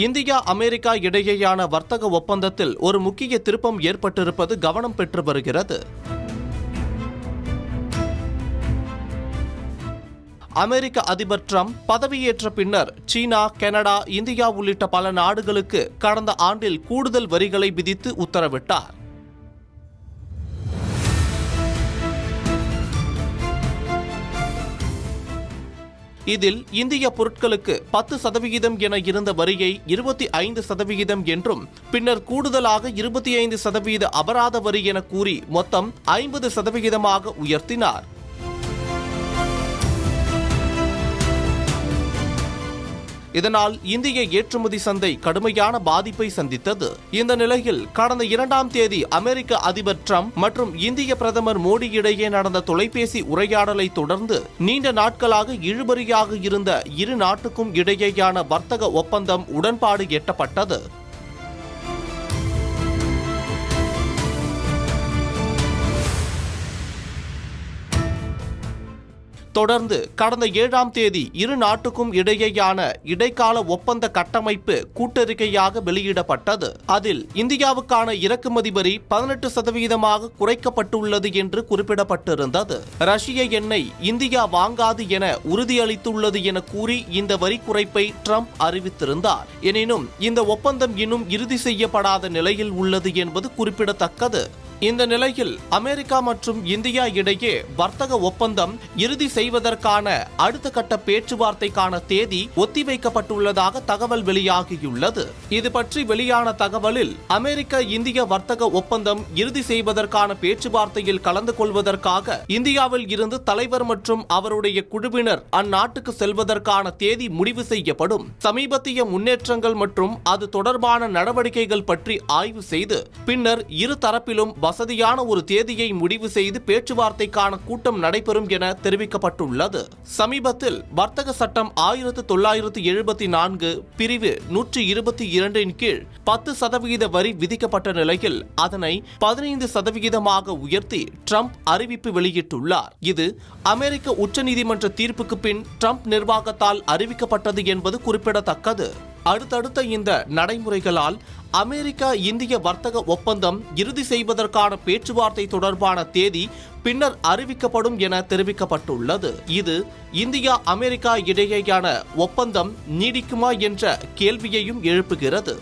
India America இடையேயான வர்த்தக ஒப்பந்தத்தில் ஒரு முக்கிய திருப்பம் ஏற்பட்டிருப்பது கவனம் பெற்று வருகிறது. அமெரிக்க அதிபர் டிரம்ப் பதவியேற்ற பின்னர் சீனா, கனடா, இந்தியா உள்ளிட்ட பல நாடுகளுக்கு கடந்த ஆண்டில் கூடுதல் வரிகளை விதித்து உத்தரவிட்டார். இதில் இந்திய பொருட்களுக்கு 10% என இருந்த வரியை 25% என்றும் பின்னர் கூடுதலாக 25% அபராத வரி என கூறி மொத்தம் 50% உயர்த்தினார். இதனால் இந்திய ஏற்றுமதி சந்தை கடுமையான பாதிப்பை சந்தித்தது. இந்த நிலையில் கடந்த 2ஆம் தேதி அமெரிக்க அதிபர் டிரம்ப் மற்றும் இந்திய பிரதமர் மோடி இடையே நடந்த தொலைபேசி உரையாடலை தொடர்ந்து நீண்ட நாட்களாக இழுபறியாக இருந்த இரு நாட்டுக்கும் இடையேயான வர்த்தக ஒப்பந்தம் உடன்பாடு எட்டப்பட்டது. தொடர்ந்து கடந்த 7ஆம் தேதி இரு நாட்டுக்கும் இடையேயான இடைக்கால ஒப்பந்த கட்டமைப்பு கூட்டறிக்கையாக வெளியிடப்பட்டது. அதில் இந்தியாவுக்கான இறக்குமதி வரி 18% குறைக்கப்பட்டுள்ளது என்று குறிப்பிடப்பட்டிருந்தது. ரஷ்ய எண்ணெய் இந்தியா வாங்காது என உறுதியளித்துள்ளது என கூறி இந்த வரி குறைப்பை டிரம்ப் அறிவித்திருந்தார். எனினும் இந்த ஒப்பந்தம் இன்னும் இறுதி செய்யப்படாத நிலையில் உள்ளது என்பது குறிப்பிடத்தக்கது. இந்த நிலையில் அமெரிக்கா மற்றும் இந்தியா இடையே வர்த்தக ஒப்பந்தம் இறுதி செய்வதற்கான அடுத்த கட்ட பேச்சுவார்த்தைக்கான தேதி ஒத்திவைக்கப்பட்டுள்ளதாக தகவல் வெளியாகியுள்ளது. இது பற்றி வெளியான தகவலில் அமெரிக்க இந்திய வர்த்தக ஒப்பந்தம் இறுதி செய்வதற்கான பேச்சுவார்த்தையில் கலந்து கொள்வதற்காக இந்தியாவில் இருந்து தலைவர் மற்றும் அவருடைய குழுவினர் அந்நாட்டுக்கு செல்வதற்கான தேதி முடிவு செய்யப்படும். சமீபத்திய முன்னேற்றங்கள் மற்றும் அது தொடர்பான நடவடிக்கைகள் பற்றி ஆய்வு செய்து பின்னர் இரு தரப்பிலும் வசதியான ஒரு தேதியை முடிவு செய்து பேச்சுவார்த்தைக்கான கூட்டம் நடைபெறும் என தெரிவிக்கப்பட்டுள்ளது. சமீபத்தில் வர்த்தக சட்டம் 1974 பிரிவு 122 கீழ் 10% வரி விதிக்கப்பட்ட நிலையில் அதனை 15% உயர்த்தி டிரம்ப் அறிவிப்பு வெளியிட்டுள்ளார். இது அமெரிக்க உச்சநீதிமன்ற தீர்ப்புக்கு பின் டிரம்ப் நிர்வாகத்தால் அறிவிக்கப்பட்டது என்பது குறிப்பிடத்தக்கது. அடுத்தடுத்த இந்த நடைமுறைகளால் அமெரிக்கா இந்திய வர்த்தக ஒப்பந்தம் இறுதி செய்வதற்கான பேச்சுவார்த்தை தொடர்பான தேதி பின்னர் அறிவிக்கப்படும் என தெரிவிக்கப்பட்டுள்ளது. இது இந்தியா அமெரிக்கா இடையேயான ஒப்பந்தம் நீடிக்குமா என்ற கேள்வியையும் எழுப்புகிறது.